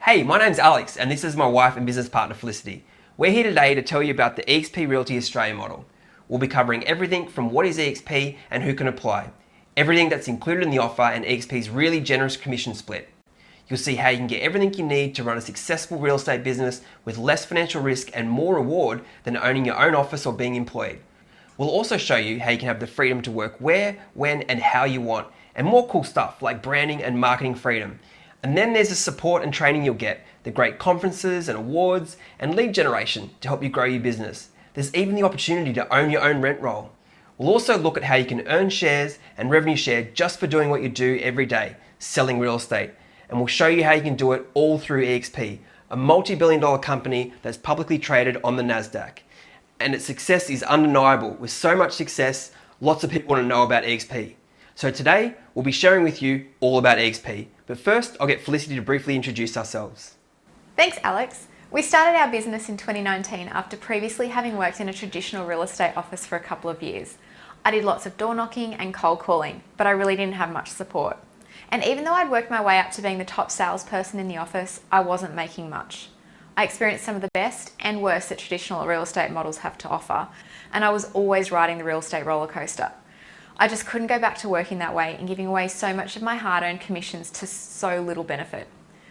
Hey, my name's Alex and this is my wife and business partner Felicity. We're here today to tell you about the eXp Realty Australia model. We'll be covering everything from what is eXp and who can apply, everything that's included in the offer and eXp's really generous commission split. You'll see how you can get everything you need to run a successful real estate business with less financial risk and more reward than owning your own office or being employed. We'll also show you how you can have the freedom to work where, when and how you want, and more cool stuff like branding and marketing freedom. And then there's the support and training you'll get, the great conferences and awards and lead generation to help you grow your business. There's even the opportunity to own your own rent roll. We'll also look at how you can earn shares and revenue share just for doing what you do every day, selling real estate. And we'll show you how you can do it all through eXp, a multi-billion-dollar company that's publicly traded on the NASDAQ. And its success is undeniable. With so much success, lots of people want to know about eXp. So today, we'll be sharing with you all about eXp. But first, I'll get Felicity to briefly introduce ourselves. Thanks, Alex. We started our business in 2019 after previously having worked in a traditional real estate office for a couple of years. I did lots of door knocking and cold calling, but I really didn't have much support. And even though I'd worked my way up to being the top salesperson in the office, I wasn't making much. I experienced some of the best and worst that traditional real estate models have to offer, and I was always riding the real estate roller coaster. I just couldn't go back to working that way and giving away so much of my hard-earned commissions to so little benefit.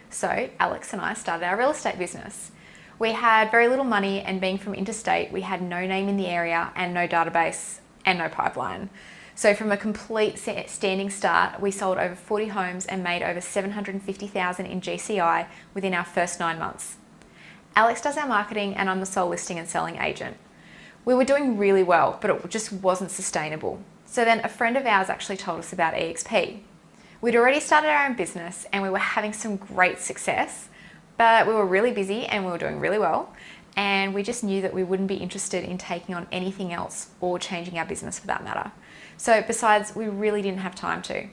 So Alex and I started our real estate business. We had very little money, and being from interstate, we had no name in the area and no database and no pipeline. So from a complete standing start, we sold over 40 homes and made over $750,000 in GCI within our first 9 months. Alex does our marketing and I'm the sole listing and selling agent. We were doing really well, but it just wasn't sustainable. So then a friend of ours actually told us about eXp. We'd already started our own business and we were having some great success, but we were really busy and we were doing really well. And we just knew that we wouldn't be interested in taking on anything else or changing our business for that matter. So besides, we really didn't have time to.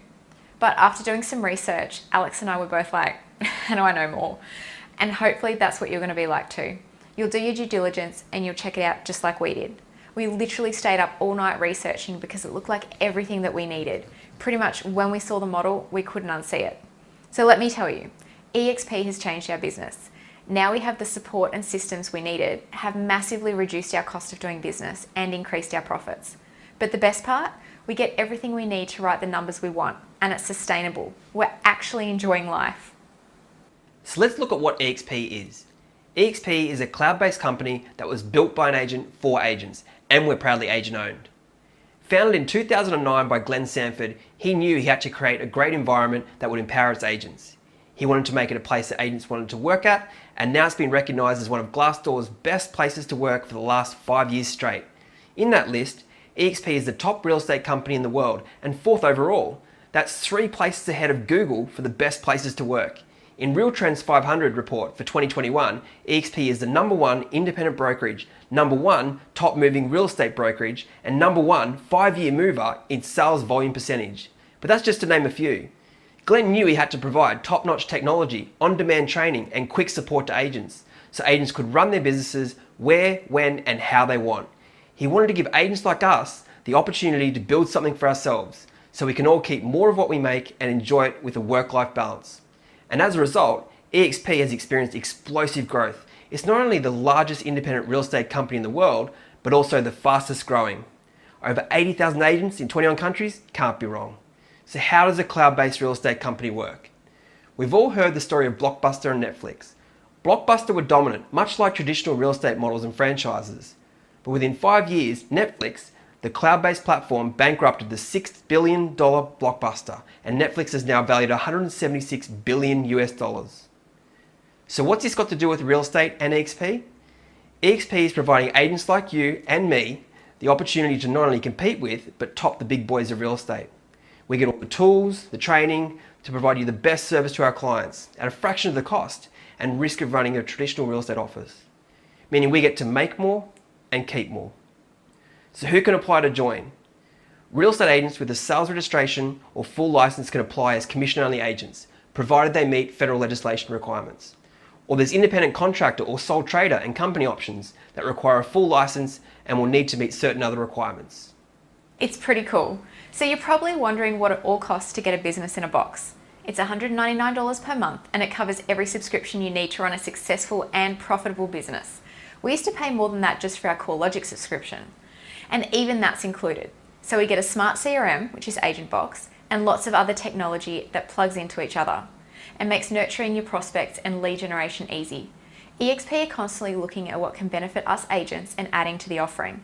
But after doing some research, Alex and I were both like, how do I know more? And hopefully that's what you're going to be like too. You'll do your due diligence and you'll check it out just like we did. We literally stayed up all night researching because it looked like everything that we needed. Pretty much when we saw the model, we couldn't unsee it. So let me tell you, eXp has changed our business. Now we have the support and systems we needed, have massively reduced our cost of doing business and increased our profits. But the best part, we get everything we need to write the numbers we want, and it's sustainable. We're actually enjoying life. So let's look at what eXp is. eXp is a cloud-based company that was built by an agent for agents, and we're proudly agent-owned. Founded in 2009 by Glenn Sanford, he knew he had to create a great environment that would empower its agents. He wanted to make it a place that agents wanted to work at, and now it's been recognised as one of Glassdoor's best places to work for the last 5 years straight. In that list, eXp is the top real estate company in the world and 4th overall. That's 3 places ahead of Google for the best places to work. In Real Trends 500 report for 2021, eXp is the #1 independent brokerage, #1 top moving real estate brokerage, and #1 5-year mover in sales volume percentage. But that's just to name a few. Glenn knew he had to provide top-notch technology, on-demand training, and quick support to agents, so agents could run their businesses where, when, and how they want. He wanted to give agents like us the opportunity to build something for ourselves, so we can all keep more of what we make and enjoy it with a work-life balance. And as a result, eXp has experienced explosive growth. It's not only the largest independent real estate company in the world, but also the fastest growing. Over 80,000 agents in 21 countries, can't be wrong. So how does a cloud-based real estate company work? We've all heard the story of Blockbuster and Netflix. Blockbuster were dominant, much like traditional real estate models and franchises. But within 5 years, Netflix, the cloud-based platform, bankrupted the $6 billion Blockbuster, and Netflix is now valued at $176 billion US. So what's this got to do with real estate and eXp? eXp is providing agents like you and me the opportunity to not only compete with, but top the big boys of real estate. We get all the tools, the training to provide you the best service to our clients at a fraction of the cost and risk of running a traditional real estate office. Meaning we get to make more and keep more. So who can apply to join? Real estate agents with a sales registration or full license can apply as commission-only agents, provided they meet federal legislation requirements. Or there's independent contractor or sole trader and company options that require a full license and will need to meet certain other requirements. It's pretty cool. So you're probably wondering what it all costs to get a business in a box. It's $199 per month and it covers every subscription you need to run a successful and profitable business. We used to pay more than that just for our CoreLogic subscription, and even that's included. So we get a smart CRM, which is AgentBox, and lots of other technology that plugs into each other and makes nurturing your prospects and lead generation easy. eXp are constantly looking at what can benefit us agents and adding to the offering.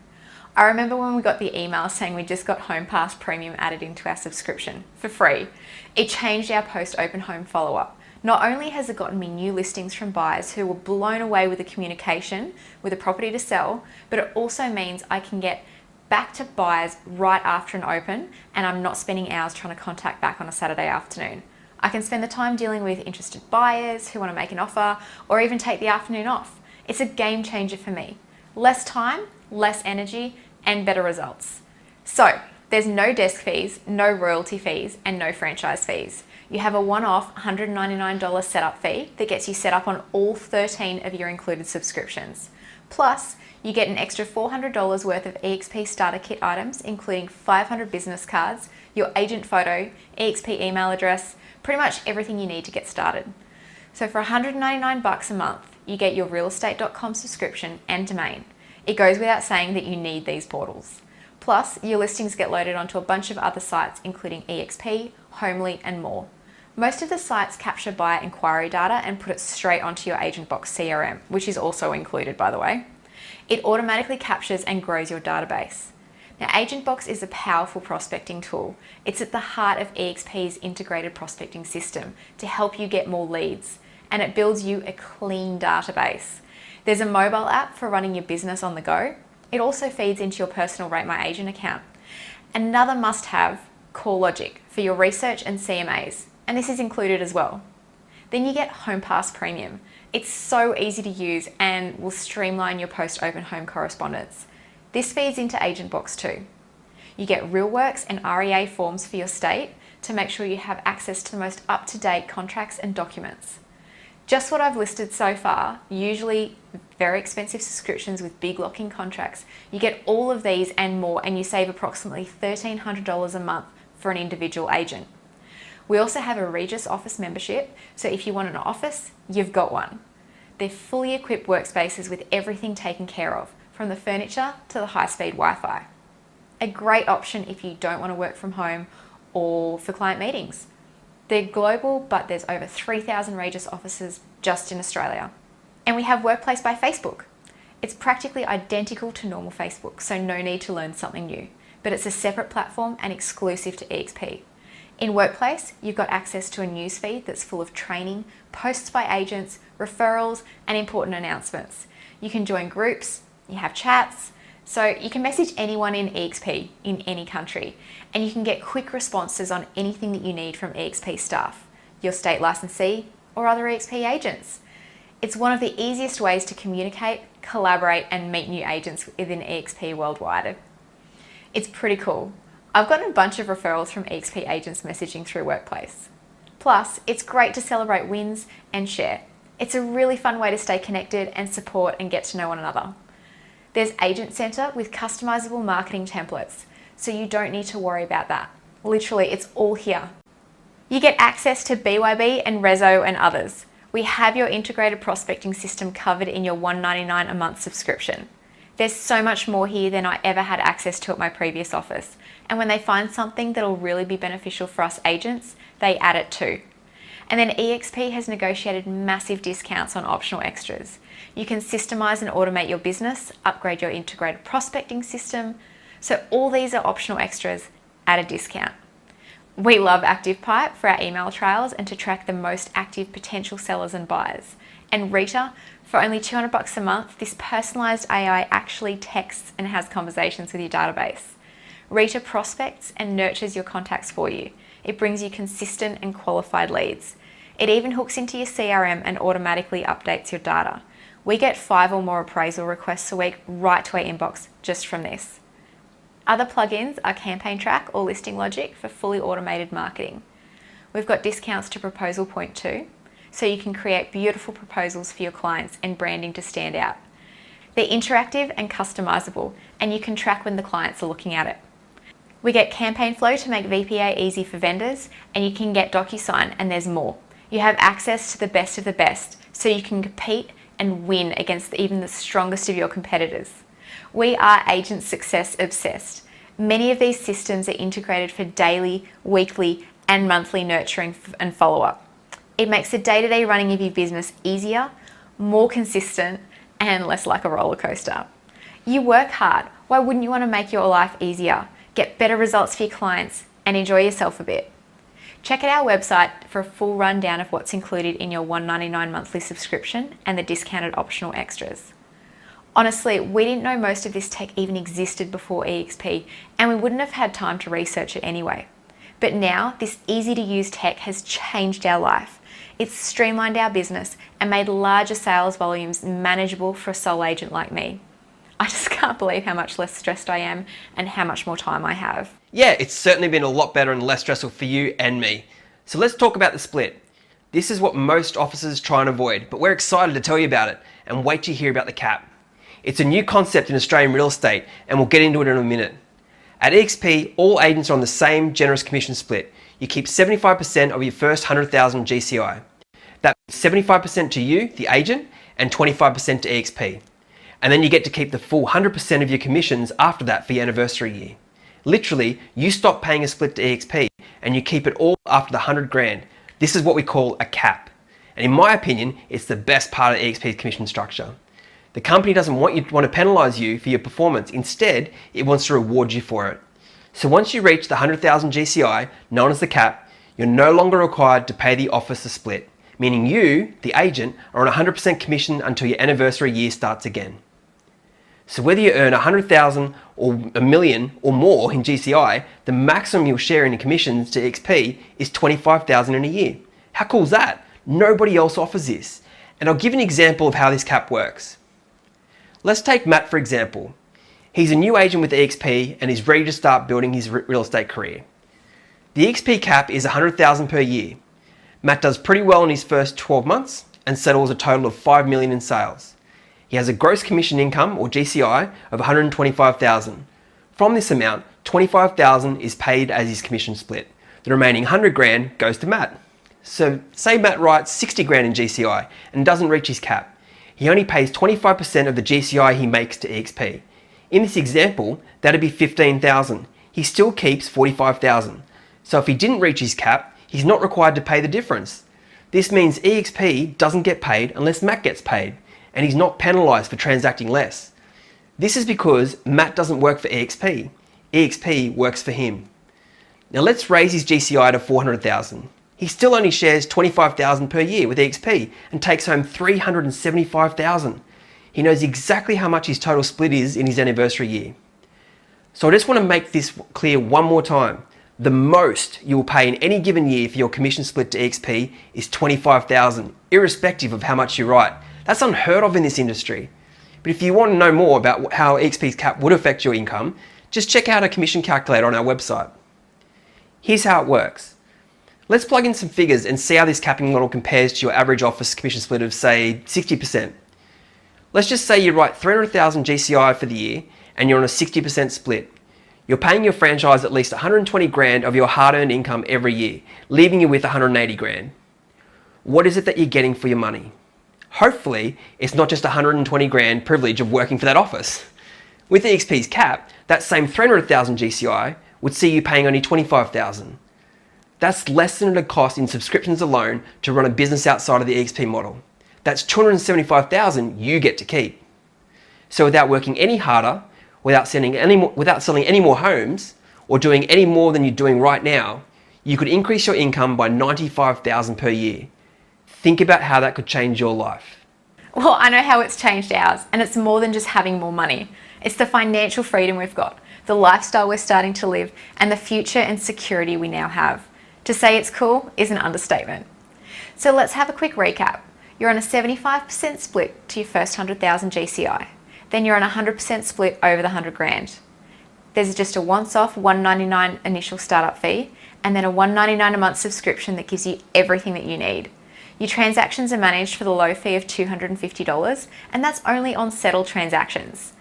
I remember when we got the email saying we just got HomePass Premium added into our subscription for free. It changed our post-open home follow-up. Not only has it gotten me new listings from buyers who were blown away with the communication with a property to sell, but it also means I can get back to buyers right after an open and I'm not spending hours trying to contact back on a Saturday afternoon. I can spend the time dealing with interested buyers who want to make an offer or even take the afternoon off. It's a game changer for me. Less time, less energy, and better results. So there's no desk fees, no royalty fees, and no franchise fees. You have a one-off $199 setup fee that gets you set up on all 13 of your included subscriptions. Plus, you get an extra $400 worth of eXp starter kit items, including 500 business cards, your agent photo, eXp email address, pretty much everything you need to get started. So for $199 a month, you get your realestate.com subscription and domain. It goes without saying that you need these portals. Plus, your listings get loaded onto a bunch of other sites, including eXp, Homely, and more. Most of the sites capture buyer inquiry data and put it straight onto your AgentBox CRM, which is also included, by the way. It automatically captures and grows your database. Now, AgentBox is a powerful prospecting tool. It's at the heart of eXp's integrated prospecting system to help you get more leads, and it builds you a clean database. There's a mobile app for running your business on the go. It also feeds into your personal Rate My Agent account. Another must-have, CoreLogic for your research and CMAs, and this is included as well. Then you get HomePass Premium. It's so easy to use and will streamline your post-open home correspondence. This feeds into AgentBox too. You get RealWorks and REA forms for your state to make sure you have access to the most up-to-date contracts and documents. Just what I've listed so far, usually very expensive subscriptions with big lock-in contracts, you get all of these and more, and you save approximately $1,300 a month for an individual agent. We also have a Regus office membership, so if you want an office, you've got one. They're fully equipped workspaces with everything taken care of, from the furniture to the high-speed Wi-Fi. A great option if you don't want to work from home or for client meetings. They're global, but there's over 3,000 Regus offices just in Australia. And we have Workplace by Facebook. It's practically identical to normal Facebook, so no need to learn something new. But it's a separate platform and exclusive to eXp. In Workplace, you've got access to a newsfeed that's full of training, posts by agents, referrals, and important announcements. You can join groups, you have chats, so you can message anyone in eXp in any country, and you can get quick responses on anything that you need from eXp staff, your state licensee, or other eXp agents. It's one of the easiest ways to communicate, collaborate, and meet new agents within eXp worldwide. It's pretty cool. I've gotten a bunch of referrals from eXp agents messaging through Workplace. Plus, it's great to celebrate wins and share. It's a really fun way to stay connected and support and get to know one another. There's Agent Center with customizable marketing templates, so you don't need to worry about that. Literally, it's all here. You get access to BYB and Rezo and others. We have your integrated prospecting system covered in your $199 a month subscription. There's so much more here than I ever had access to at my previous office. And when they find something that'll really be beneficial for us agents, they add it too. And then eXp has negotiated massive discounts on optional extras. You can systemize and automate your business, upgrade your integrated prospecting system. So all these are optional extras at a discount. We love ActivePipe for our email trails and to track the most active potential sellers and buyers. And Rita, for only $200 a month, this personalized AI actually texts and has conversations with your database. Rita prospects and nurtures your contacts for you. It brings you consistent and qualified leads. It even hooks into your CRM and automatically updates your data. We get 5 or more appraisal requests a week right to our inbox just from this. Other plugins are Campaign Track or Listing Logic for fully automated marketing. We've got discounts to Proposal Point too, so you can create beautiful proposals for your clients and branding to stand out. They're interactive and customizable, and you can track when the clients are looking at it. We get campaign flow to make VPA easy for vendors, and you can get DocuSign, and there's more. You have access to the best of the best, so you can compete and win against even the strongest of your competitors. We are agent success obsessed. Many of these systems are integrated for daily, weekly, and monthly nurturing and follow-up. It makes the day-to-day running of your business easier, more consistent, and less like a roller coaster. You work hard. Why wouldn't you want to make your life easier, get better results for your clients, and enjoy yourself a bit? Check out our website for a full rundown of what's included in your $199 monthly subscription and the discounted optional extras. Honestly, we didn't know most of this tech even existed before eXp, and we wouldn't have had time to research it anyway. But now, this easy-to-use tech has changed our life. It's streamlined our business and made larger sales volumes manageable for a sole agent like me. I just can't believe how much less stressed I am and how much more time I have. Yeah, it's certainly been a lot better and less stressful for you and me. So let's talk about the split. This is what most offices try and avoid, but we're excited to tell you about it, and wait to hear about the cap. It's a new concept in Australian real estate, and we'll get into it in a minute. At eXp, all agents are on the same generous commission split. You keep 75% of your first 100,000 GCI. That's 75% to you, the agent, and 25% to eXp. And then you get to keep the full 100% of your commissions after that for your anniversary year. Literally, you stop paying a split to eXp and you keep it all after the 100 grand. This is what we call a cap. And in my opinion, it's the best part of eXp's commission structure. The company doesn't want to penalize you for your performance. Instead, it wants to reward you for it. So once you reach the 100,000 GCI, known as the cap, you're no longer required to pay the office a split, meaning you, the agent, are on 100% commission until your anniversary year starts again. So whether you earn 100,000 or $1 million or more in GCI, the maximum you'll share in commissions to eXp is 25,000 in a year. How cool is that? Nobody else offers this. And I'll give an example of how this cap works. Let's take Matt for example. He's a new agent with eXp and is ready to start building his real estate career. The eXp cap is 100,000 per year. Matt does pretty well in his first 12 months and settles a total of 5 million in sales. He has a gross commission income, or GCI, of 125,000. From this amount, 25,000 is paid as his commission split. The remaining 100 grand goes to Matt. So say Matt writes 60 grand in GCI and doesn't reach his cap. He only pays 25% of the GCI he makes to eXp. In this example, that'd be 15,000. He still keeps 45,000. So if he didn't reach his cap, he's not required to pay the difference. This means eXp doesn't get paid unless Matt gets paid, and he's not penalized for transacting less. This is because Matt doesn't work for eXp. eXp works for him. Now let's raise his GCI to 400,000. He still only shares 25,000 per year with eXp and takes home 375,000. He knows exactly how much his total split is in his anniversary year. So I just want to make this clear one more time. The most you will pay in any given year for your commission split to eXp is 25,000, irrespective of how much you write. That's unheard of in this industry. But if you want to know more about how eXp's cap would affect your income, just check out a commission calculator on our website. Here's how it works. Let's plug in some figures and see how this capping model compares to your average office commission split of, say, 60%. Let's just say you write 300,000 GCI for the year and you're on a 60% split. You're paying your franchise at least 120 grand of your hard-earned income every year, leaving you with 180 grand. What is it that you're getting for your money? Hopefully, it's not just 120 grand privilege of working for that office. With eXp's cap, that same 300,000 GCI would see you paying only 25,000. That's less than it costs in subscriptions alone to run a business outside of the eXp model. That's 275,000 you get to keep. So without working any harder, without selling any more homes, or doing any more than you're doing right now, you could increase your income by 95,000 per year. Think about how that could change your life. Well, I know how it's changed ours, and it's more than just having more money. It's the financial freedom we've got, the lifestyle we're starting to live, and the future and security we now have. To say it's cool is an understatement. So let's have a quick recap. You're on a 75% split to your first 100,000 GCI. Then you're on a 100% split over the 100 grand. There's just a once-off $199 initial startup fee, and then a $199 a month subscription that gives you everything that you need. Your transactions are managed for the low fee of $250, and that's only on settled transactions.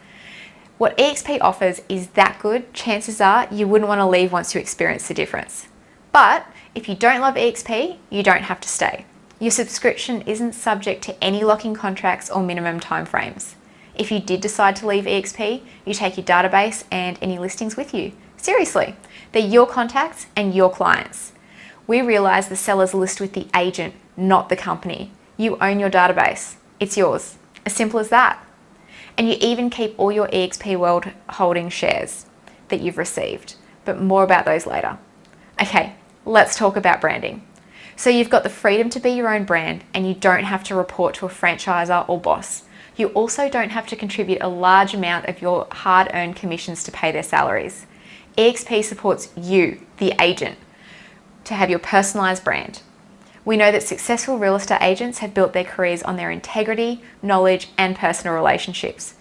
What eXp offers is that good, chances are you wouldn't want to leave once you experience the difference. But if you don't love eXp, you don't have to stay. Your subscription isn't subject to any locking contracts or minimum timeframes. If you did decide to leave eXp, you take your database and any listings with you. Seriously, they're your contacts and your clients. We realise the sellers list with the agent, not the company. You own your database. It's yours. As simple as that. And you even keep all your eXp World holding shares that you've received, but more about those later. Okay, let's talk about branding. So you've got the freedom to be your own brand and you don't have to report to a franchisor or boss. You also don't have to contribute a large amount of your hard-earned commissions to pay their salaries. eXp supports you, the agent, to have your personalised brand. We know that successful real estate agents have built their careers on their integrity, knowledge, and personal relationships.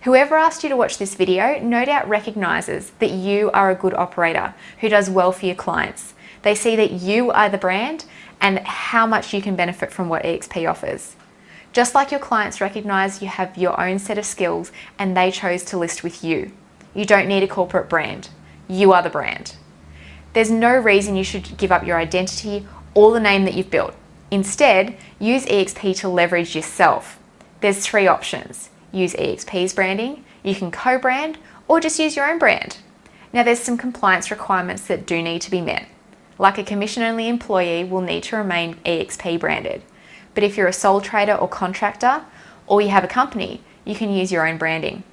Whoever asked you to watch this video no doubt recognises that you are a good operator who does well for your clients. They see that you are the brand and how much you can benefit from what eXp offers. Just like your clients recognise you have your own set of skills and they chose to list with you. You don't need a corporate brand. You are the brand. There's no reason you should give up your identity or the name that you've built. Instead, use eXp to leverage yourself. There's 3 options. Use eXp's branding, you can co-brand, or just use your own brand. Now there's some compliance requirements that do need to be met. Like a commission-only employee will need to remain eXp branded. But if you're a sole trader or contractor, or you have a company, you can use your own branding.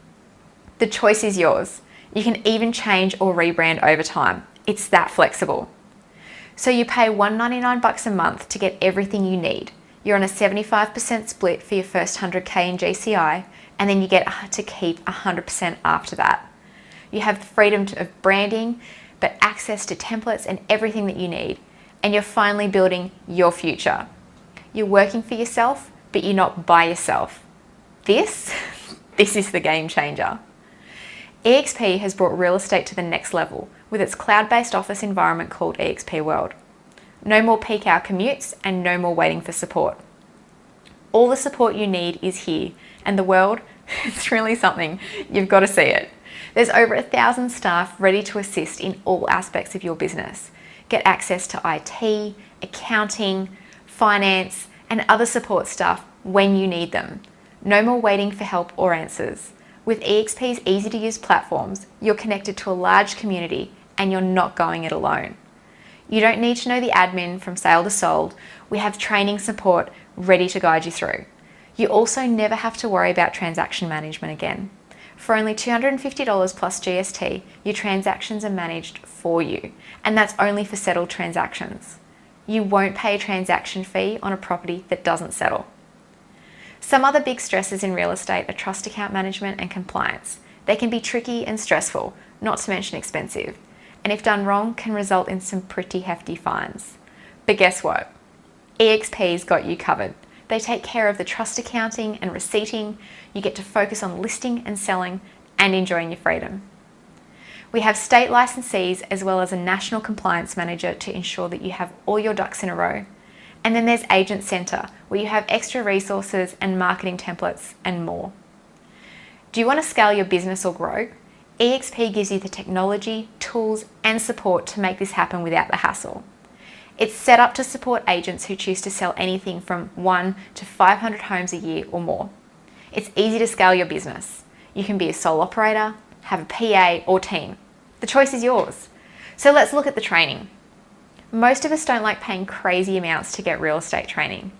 The choice is yours. You can even change or rebrand over time. It's that flexible. So you pay $199 a month to get everything you need. You're on a 75% split for your first 100K in GCI, and then you get to keep 100% after that. You have the freedom of branding, but access to templates and everything that you need. And you're finally building your future. You're working for yourself, but you're not by yourself. This is the game changer. eXp has brought real estate to the next level with its cloud-based office environment called eXp World. No more peak hour commutes and no more waiting for support. All the support you need is here, and the world, it's really something. You've got to see it. There's over 1,000 staff ready to assist in all aspects of your business. Get access to IT, accounting, finance, and other support staff when you need them. No more waiting for help or answers. With eXp's easy-to-use platforms, you're connected to a large community and you're not going it alone. You don't need to know the admin from sale to sold. We have training support ready to guide you through. You also never have to worry about transaction management again. For only $250 plus GST, your transactions are managed for you, and that's only for settled transactions. You won't pay a transaction fee on a property that doesn't settle. Some other big stresses in real estate are trust account management and compliance. They can be tricky and stressful, not to mention expensive, and if done wrong can result in some pretty hefty fines. But guess what? eXp's got you covered. They take care of the trust accounting and receipting. You get to focus on listing and selling and enjoying your freedom. We have state licensees as well as a national compliance manager to ensure that you have all your ducks in a row. And then there's Agent Centre, where you have extra resources and marketing templates and more. Do you want to scale your business or grow? eXp gives you the technology, tools, and support to make this happen without the hassle. It's set up to support agents who choose to sell anything from 1 to 500 homes a year or more. It's easy to scale your business. You can be a sole operator, have a PA or team. The choice is yours. So let's look at the training. Most of us don't like paying crazy amounts to get real estate training.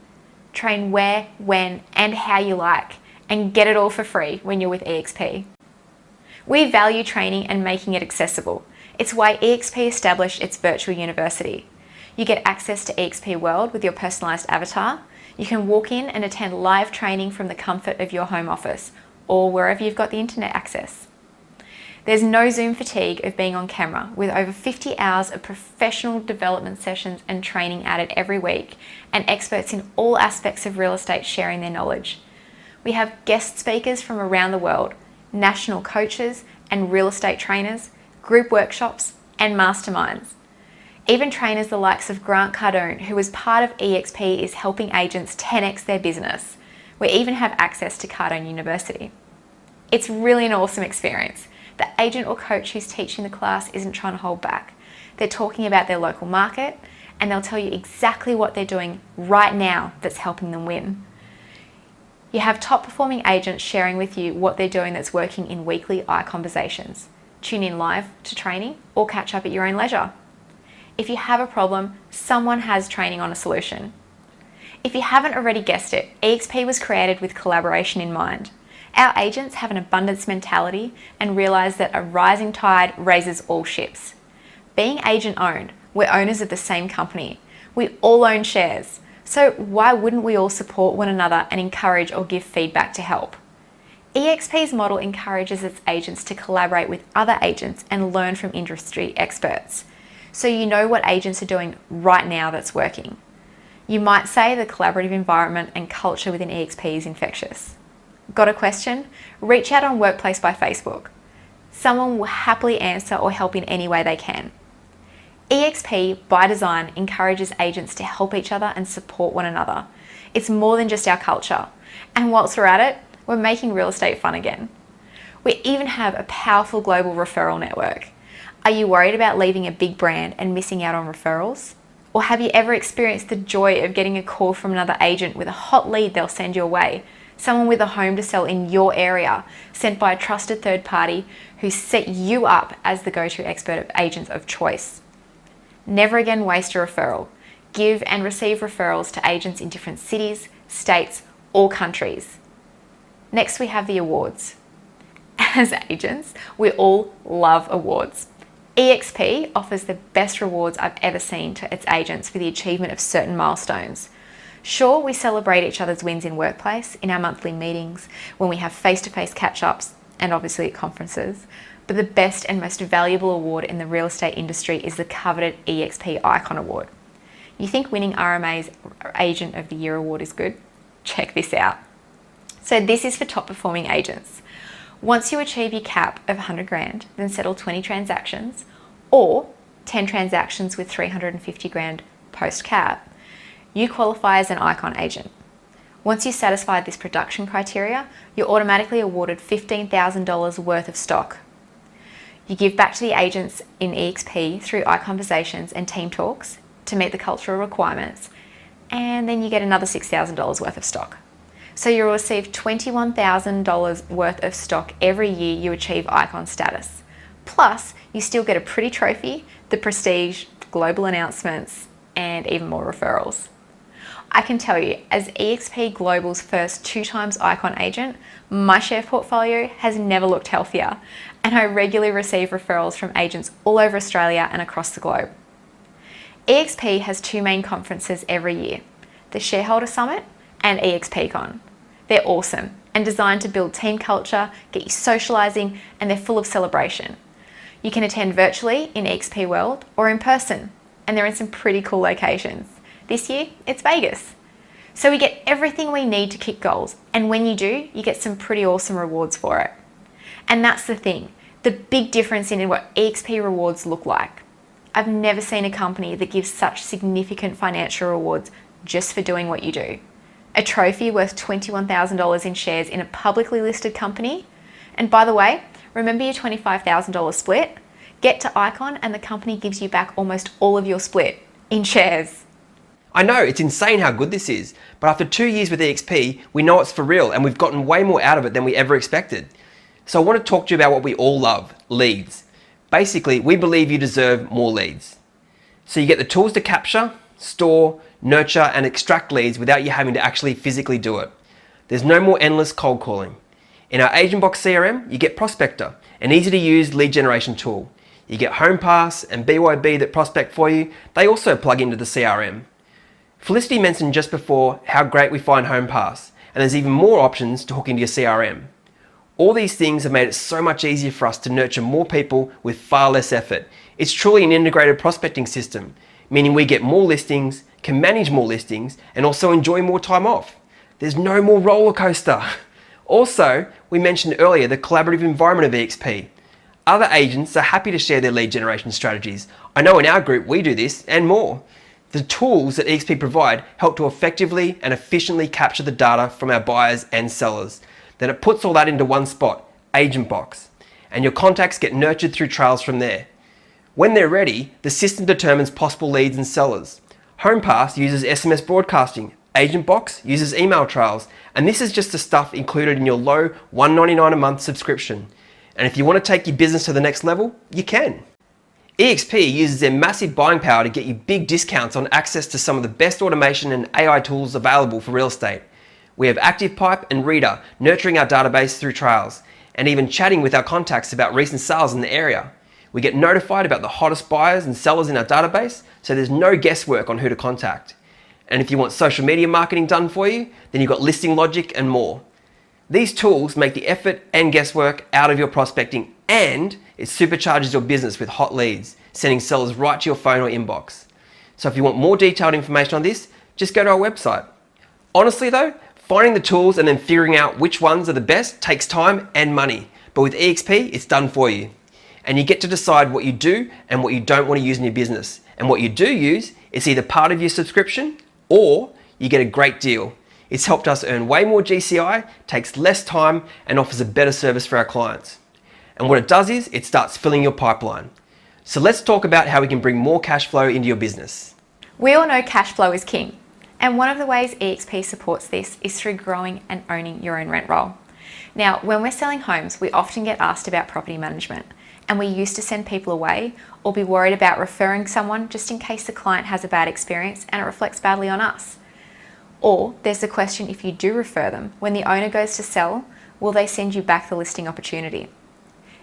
Train where, when, and how you like, and get it all for free when you're with eXp. We value training and making it accessible. It's why eXp established its virtual university. You get access to eXp World with your personalised avatar. You can walk in and attend live training from the comfort of your home office or wherever you've got the internet access. There's no Zoom fatigue of being on camera, with over 50 hours of professional development sessions and training added every week, and experts in all aspects of real estate sharing their knowledge. We have guest speakers from around the world, national coaches and real estate trainers, group workshops and masterminds. Even trainers the likes of Grant Cardone, who as part of eXp is helping agents 10x their business. We even have access to Cardone University. It's really an awesome experience. The agent or coach who's teaching the class isn't trying to hold back. They're talking about their local market, and they'll tell you exactly what they're doing right now that's helping them win. You have top performing agents sharing with you what they're doing that's working in weekly eye conversations. Tune in live to training or catch up at your own leisure. If you have a problem, someone has training on a solution. If you haven't already guessed it, eXp was created with collaboration in mind. Our agents have an abundance mentality and realize that a rising tide raises all ships. Being agent owned, we're owners of the same company. We all own shares. So why wouldn't we all support one another and encourage or give feedback to help? eXp's model encourages its agents to collaborate with other agents and learn from industry experts. So you know what agents are doing right now that's working. You might say the collaborative environment and culture within eXp is infectious. Got a question? Reach out on Workplace by Facebook. Someone will happily answer or help in any way they can. eXp, by design, encourages agents to help each other and support one another. It's more than just our culture. And whilst we're at it, we're making real estate fun again. We even have a powerful global referral network. Are you worried about leaving a big brand and missing out on referrals? Or have you ever experienced the joy of getting a call from another agent with a hot lead they'll send your way? Someone with a home to sell in your area, sent by a trusted third party who set you up as the go-to expert agent of choice. Never again waste a referral. Give and receive referrals to agents in different cities, states, or countries. Next, we have the awards. As agents, we all love awards. eXp offers the best rewards I've ever seen to its agents for the achievement of certain milestones. Sure, we celebrate each other's wins in workplace, in our monthly meetings, when we have face-to-face catch-ups, and obviously at conferences. But the best and most valuable award in the real estate industry is the coveted eXp Icon Award. You think winning RMA's Agent of the Year award is good? Check this out. So this is for top performing agents. Once you achieve your cap of 100 grand, then settle 20 transactions or 10 transactions with 350 grand post cap, you qualify as an Icon agent. Once you satisfy this production criteria, you're automatically awarded $15,000 worth of stock. You give back to the agents in eXp through iConversations and team talks to meet the cultural requirements, and then you get another $6,000 worth of stock. So you'll receive $21,000 worth of stock every year you achieve Icon status. Plus, you still get a pretty trophy, the prestige, global announcements, and even more referrals. I can tell you, as eXp Global's first 2 times Icon agent, my share portfolio has never looked healthier, and I regularly receive referrals from agents all over Australia and across the globe. eXp has 2 main conferences every year, the Shareholder Summit and eXpCon. They're awesome and designed to build team culture, get you socializing, and they're full of celebration. You can attend virtually in eXp World or in person, and they're in some pretty cool locations. This year, it's Vegas. So we get everything we need to kick goals, and when you do, you get some pretty awesome rewards for it. And that's the thing, the big difference in what eXp rewards look like. I've never seen a company that gives such significant financial rewards just for doing what you do. A trophy worth $21,000 in shares in a publicly listed company. And by the way, remember your $25,000 split? Get to Icon and the company gives you back almost all of your split in shares. I know, it's insane how good this is, but after 2 years with eXp, we know it's for real and we've gotten way more out of it than we ever expected. So I want to talk to you about what we all love, leads. Basically, we believe you deserve more leads. So you get the tools to capture, store, nurture, and extract leads without you having to actually physically do it. There's no more endless cold calling. In our Agent Box CRM, you get Prospector, an easy to use lead generation tool. You get HomePass and BYB that prospect for you. They also plug into the CRM. Felicity mentioned just before how great we find HomePass, and there's even more options to hook into your CRM. All these things have made it so much easier for us to nurture more people with far less effort. It's truly an integrated prospecting system, meaning we get more listings, can manage more listings, and also enjoy more time off. There's no more roller coaster. Also, we mentioned earlier the collaborative environment of eXp. Other agents are happy to share their lead generation strategies. I know in our group we do this and more. The tools that eXp provide help to effectively and efficiently capture the data from our buyers and sellers. Then it puts all that into one spot, agent box, and your contacts get nurtured through trials from there. When they're ready, the system determines possible leads and sellers. HomePass uses SMS broadcasting, Agent Box uses email trials, and this is just the stuff included in your low $1.99 a month subscription. And if you want to take your business to the next level, you can. eXp uses their massive buying power to get you big discounts on access to some of the best automation and AI tools available for real estate. We have ActivePipe and Reader nurturing our database through trials, and even chatting with our contacts about recent sales in the area. We get notified about the hottest buyers and sellers in our database, so there's no guesswork on who to contact. And if you want social media marketing done for you, then you've got listing logic and more. These tools make the effort and guesswork out of your prospecting, and it supercharges your business with hot leads, sending sellers right to your phone or inbox. So if you want more detailed information on this, just go to our website. Honestly though, finding the tools and then figuring out which ones are the best takes time and money, but with eXp, it's done for you. And you get to decide what you do and what you don't want to use in your business. And what you do use is either part of your subscription or you get a great deal. It's helped us earn way more GCI, takes less time, and offers a better service for our clients. And what it does is it starts filling your pipeline. So let's talk about how we can bring more cash flow into your business. We all know cash flow is king. And one of the ways eXp supports this is through growing and owning your own rent roll. Now, when we're selling homes, we often get asked about property management, and we used to send people away or be worried about referring someone just in case the client has a bad experience and it reflects badly on us. Or there's the question, if you do refer them, when the owner goes to sell, will they send you back the listing opportunity?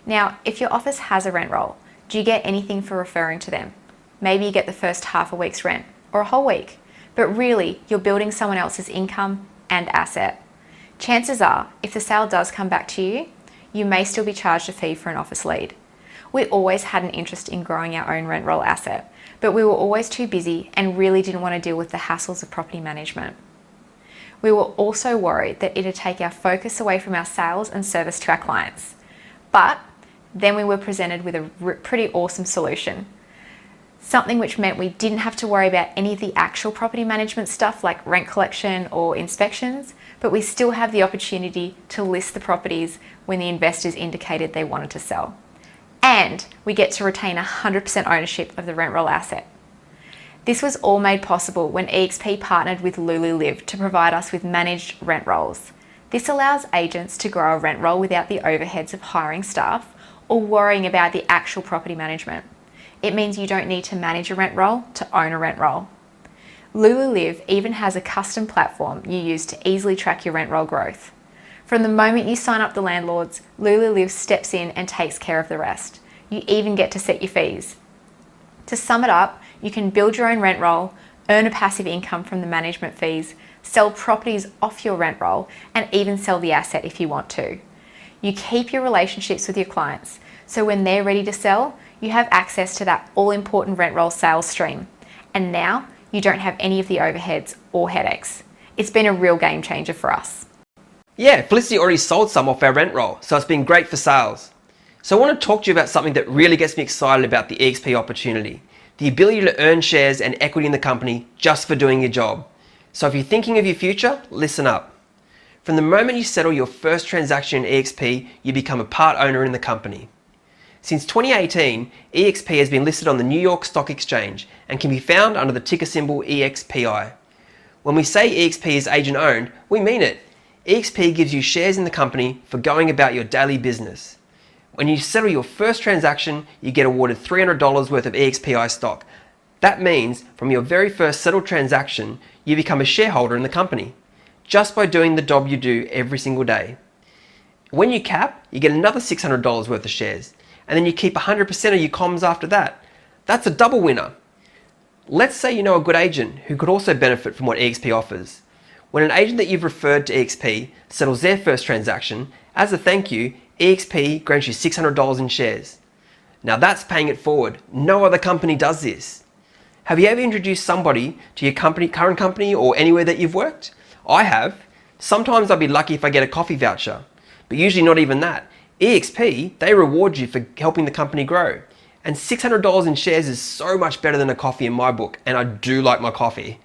Now, if your office has a rent roll, do you get anything for referring to them? Maybe you get the first half a week's rent or a whole week, but really you're building someone else's income and asset. Chances are, if the sale does come back to you, you may still be charged a fee for an office lead. We always had an interest in growing our own rent roll asset, but we were always too busy and really didn't want to deal with the hassles of property management. We were also worried that it'd take our focus away from our sales and service to our clients. But then we were presented with a pretty awesome solution. Something which meant we didn't have to worry about any of the actual property management stuff like rent collection or inspections, but we still have the opportunity to list the properties when the investors indicated they wanted to sell. And we get to retain 100% ownership of the rent roll asset. This was all made possible when eXp partnered with Lulu Live to provide us with managed rent rolls. This allows agents to grow a rent roll without the overheads of hiring staff or worrying about the actual property management. It means you don't need to manage a rent roll to own a rent roll. Lulu Live even has a custom platform you use to easily track your rent roll growth. From the moment you sign up the landlords, Lulu Live steps in and takes care of the rest. You even get to set your fees. To sum it up, you can build your own rent roll, earn a passive income from the management fees, sell properties off your rent roll, and even sell the asset if you want to. You keep your relationships with your clients, so when they're ready to sell, you have access to that all-important rent roll sales stream. And now, you don't have any of the overheads or headaches. It's been a real game changer for us. Yeah, Felicity already sold some off our rent roll, so it's been great for sales. So I want to talk to you about something that really gets me excited about the eXp opportunity. The ability to earn shares and equity in the company just for doing your job. So if you're thinking of your future, listen up. From the moment you settle your first transaction in eXp, you become a part owner in the company. Since 2018, eXp has been listed on the New York Stock Exchange and can be found under the ticker symbol EXPI. When we say eXp is agent owned, we mean it. eXp gives you shares in the company for going about your daily business. When you settle your first transaction, you get awarded $300 worth of eXPI stock. That means from your very first settled transaction, you become a shareholder in the company, just by doing the job you do every single day. When you cap, you get another $600 worth of shares, and then you keep 100% of your comms after that. That's a double winner. Let's say you know a good agent who could also benefit from what eXp offers. When an agent that you've referred to eXp settles their first transaction, as a thank you, eXp grants you $600 in shares. Now that's paying it forward. No other company does this. Have you ever introduced somebody to your current company or anywhere that you've worked? I have. Sometimes I'll be lucky if I get a coffee voucher, but usually not even that. eXp, they reward you for helping the company grow. And $600 in shares is so much better than a coffee in my book, and I do like my coffee.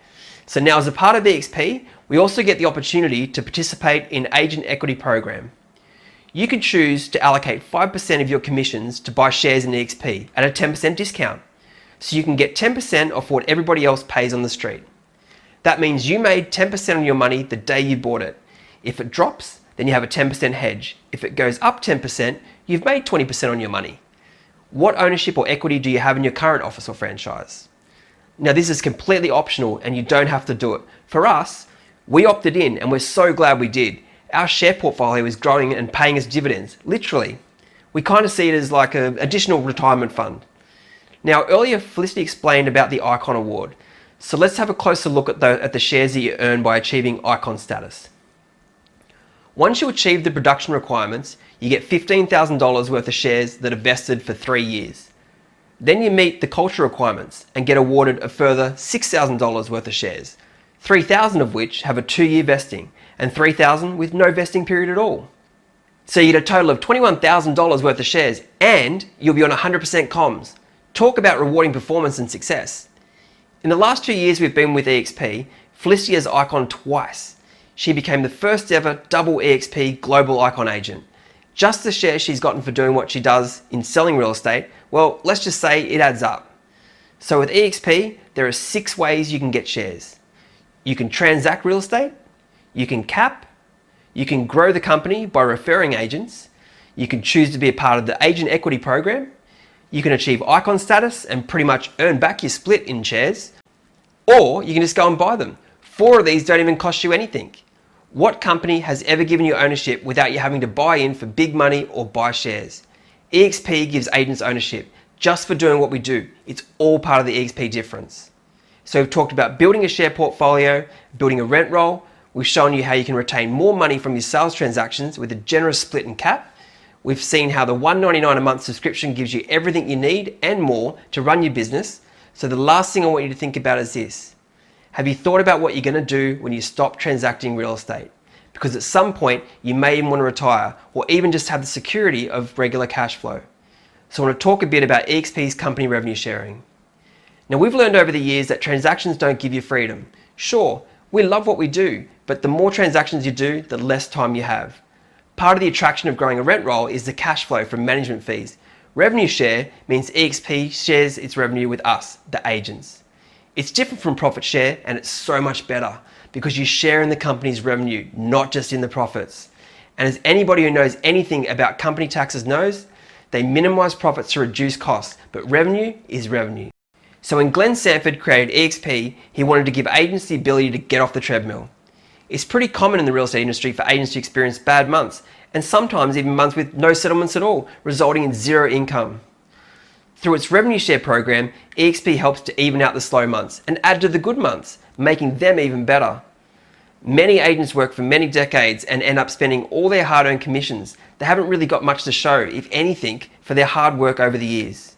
So now as a part of eXp, we also get the opportunity to participate in Agent Equity Program. You could choose to allocate 5% of your commissions to buy shares in eXp at a 10% discount. So you can get 10% off what everybody else pays on the street. That means you made 10% on your money the day you bought it. If it drops, then you have a 10% hedge. If it goes up 10%, you've made 20% on your money. What ownership or equity do you have in your current office or franchise? Now, this is completely optional and you don't have to do it. For us, we opted in and we're so glad we did. Our share portfolio is growing and paying us dividends, literally. We kind of see it as like an additional retirement fund. Now, earlier Felicity explained about the Icon Award. So let's have a closer look at the shares that you earn by achieving Icon status. Once you achieve the production requirements, you get $15,000 worth of shares that are vested for 3 years. Then you meet the culture requirements and get awarded a further $6,000 worth of shares, 3,000 of which have a 2-year vesting and 3,000 with no vesting period at all. So you get a total of $21,000 worth of shares and you'll be on 100% comms. Talk about rewarding performance and success. In the last 2 years we've been with eXp, Felicity has Icon twice. She became the first ever double eXp global Icon agent. Just the shares she's gotten for doing what she does in selling real estate, well, let's just say it adds up. So with eXp, there are 6 ways you can get shares. You can transact real estate, you can cap, you can grow the company by referring agents, you can choose to be a part of the agent equity program, you can achieve Icon status and pretty much earn back your split in shares, or you can just go and buy them. 4 of these don't even cost you anything. What company has ever given you ownership without you having to buy in for big money or buy shares? eXp gives agents ownership just for doing what we do. It's all part of the eXp difference. So we've talked about building a share portfolio, building a rent roll. We've shown you how you can retain more money from your sales transactions with a generous split and cap. We've seen how the $199 a month subscription gives you everything you need and more to run your business. So the last thing I want you to think about is this. Have you thought about what you're going to do when you stop transacting real estate? Because at some point you may even want to retire or even just have the security of regular cash flow. So I want to talk a bit about eXp's company revenue sharing. Now, we've learned over the years that transactions don't give you freedom. Sure, we love what we do, but the more transactions you do, the less time you have. Part of the attraction of growing a rent roll is the cash flow from management fees. Revenue share means eXp shares its revenue with us, the agents. It's different from profit share and it's so much better because you share in the company's revenue, not just in the profits. And as anybody who knows anything about company taxes knows, they minimize profits to reduce costs, but revenue is revenue. So when Glenn Sanford created eXp, he wanted to give agents the ability to get off the treadmill. It's pretty common in the real estate industry for agents to experience bad months, and sometimes even months with no settlements at all, resulting in 0 income. Through its revenue share program, eXp helps to even out the slow months and add to the good months, making them even better. Many agents work for many decades and end up spending all their hard-earned commissions. They haven't really got much to show, if anything, for their hard work over the years.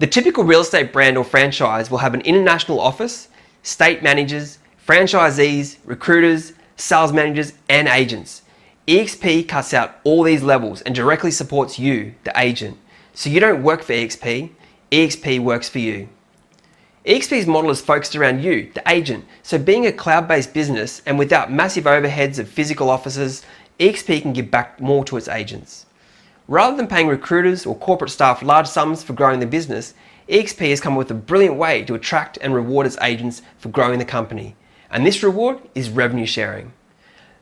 The typical real estate brand or franchise will have an international office, state managers, franchisees, recruiters, sales managers, and agents. eXp cuts out all these levels and directly supports you, the agent. So you don't work for eXp, eXp works for you. eXp's model is focused around you, the agent, so being a cloud-based business and without massive overheads of physical offices, eXp can give back more to its agents. Rather than paying recruiters or corporate staff large sums for growing the business, eXp has come up with a brilliant way to attract and reward its agents for growing the company. And this reward is revenue sharing.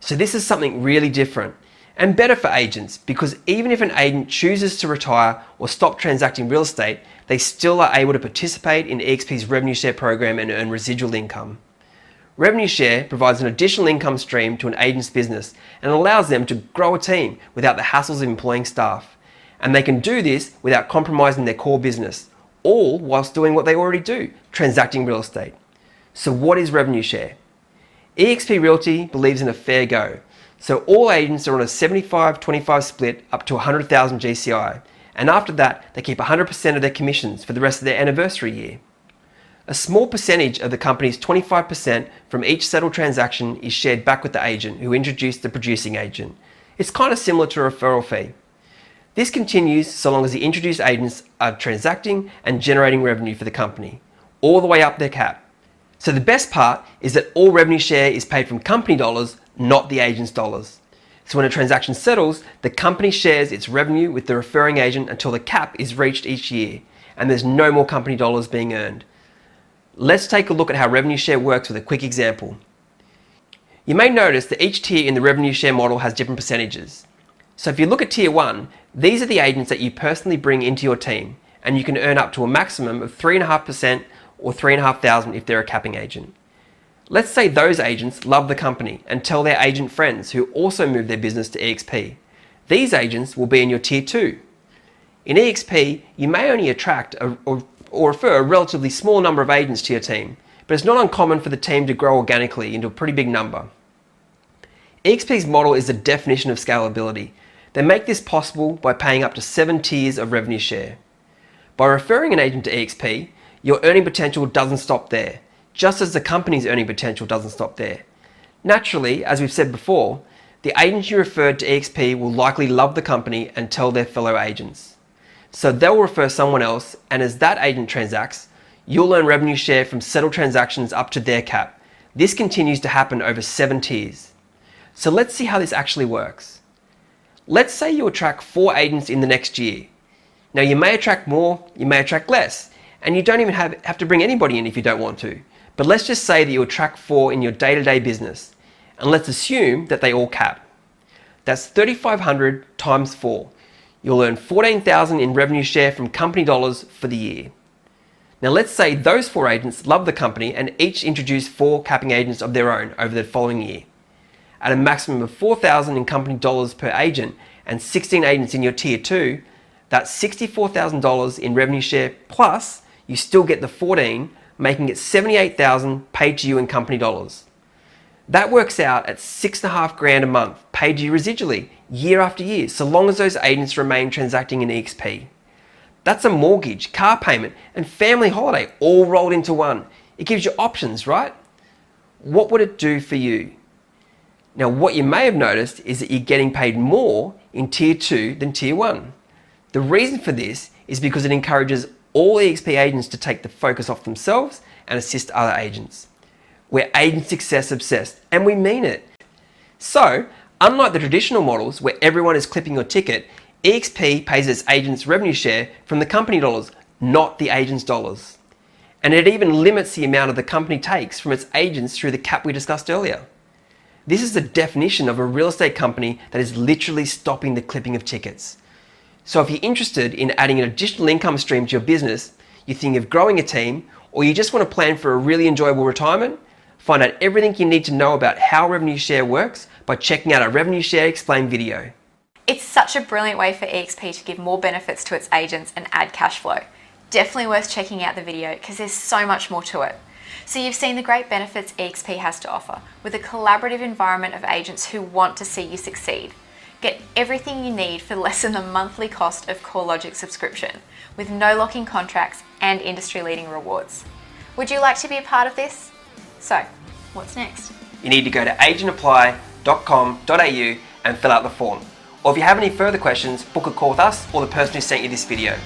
So this is something really different and better for agents because even if an agent chooses to retire or stop transacting real estate, they still are able to participate in eXp's revenue share program and earn residual income. Revenue share provides an additional income stream to an agent's business and allows them to grow a team without the hassles of employing staff. And they can do this without compromising their core business, all whilst doing what they already do, transacting real estate. So what is revenue share? eXp Realty believes in a fair go. So all agents are on a 75-25 split up to 100,000 GCI. And after that, they keep 100% of their commissions for the rest of their anniversary year. A small percentage of the company's 25% from each settled transaction is shared back with the agent who introduced the producing agent. It's kind of similar to a referral fee. This continues so long as the introduced agents are transacting and generating revenue for the company, all the way up their cap. So the best part is that all revenue share is paid from company dollars, not the agent's dollars. So when a transaction settles, the company shares its revenue with the referring agent until the cap is reached each year, and there's no more company dollars being earned. Let's take a look at how revenue share works with a quick example. You may notice that each tier in the revenue share model has different percentages. So if you look at tier 1, these are the agents that you personally bring into your team, and you can earn up to a maximum of 3.5% or $3,500 if they're a capping agent. Let's say those agents love the company and tell their agent friends who also move their business to eXp. These agents will be in your tier 2. In eXp, you may only attract or refer a relatively small number of agents to your team, but it's not uncommon for the team to grow organically into a pretty big number. eXp's model is the definition of scalability. They make this possible by paying up to 7 tiers of revenue share. By referring an agent to eXp, your earning potential doesn't stop there, just as the company's earning potential doesn't stop there. Naturally, as we've said before, the agents you referred to eXp will likely love the company and tell their fellow agents. So they'll refer someone else, and as that agent transacts, you'll earn revenue share from settled transactions up to their cap. This continues to happen over 7 tiers. So let's see how this actually works. Let's say you attract 4 agents in the next year. Now you may attract more, you may attract less, and you don't even have to bring anybody in if you don't want to. But let's just say that you attract 4 in your day-to-day business, and let's assume that they all cap. That's 3,500 times 4. You'll earn $14,000 in revenue share from company dollars for the year. Now let's say those 4 agents love the company and each introduce 4 capping agents of their own over the following year. At a maximum of $4,000 in company dollars per agent and 16 agents in your tier 2, that's $64,000 in revenue share, plus you still get the 14, making it $78,000 paid to you in company dollars. That works out at $6,500 a month paid to you residually, year after year, so long as those agents remain transacting in eXp. That's a mortgage, car payment, and family holiday all rolled into one. It gives you options, right? What would it do for you? Now, what you may have noticed is that you're getting paid more in tier 2 than tier 1. The reason for this is because it encourages all eXp agents to take the focus off themselves and assist other agents. We're agent success obsessed, and we mean it. So, unlike the traditional models where everyone is clipping your ticket, eXp pays its agents revenue share from the company dollars, not the agents' dollars. And it even limits the amount of the company takes from its agents through the cap we discussed earlier. This is the definition of a real estate company that is literally stopping the clipping of tickets. So if you're interested in adding an additional income stream to your business, you're thinking of growing a team, or you just want to plan for a really enjoyable retirement, find out everything you need to know about how revenue share works by checking out our Revenue Share Explained video. It's such a brilliant way for eXp to give more benefits to its agents and add cash flow. Definitely worth checking out the video because there's so much more to it. So you've seen the great benefits eXp has to offer with a collaborative environment of agents who want to see you succeed. Get everything you need for less than the monthly cost of CoreLogic subscription with no lock-in contracts and industry-leading rewards. Would you like to be a part of this? So, what's next? You need to go to agentapply.com.au and fill out the form. Or if you have any further questions, book a call with us or the person who sent you this video.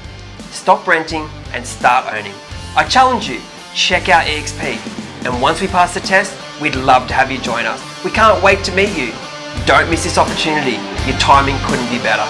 Stop renting and start owning. I challenge you, check out eXp. And once we pass the test, we'd love to have you join us. We can't wait to meet you. Don't miss this opportunity. Your timing couldn't be better.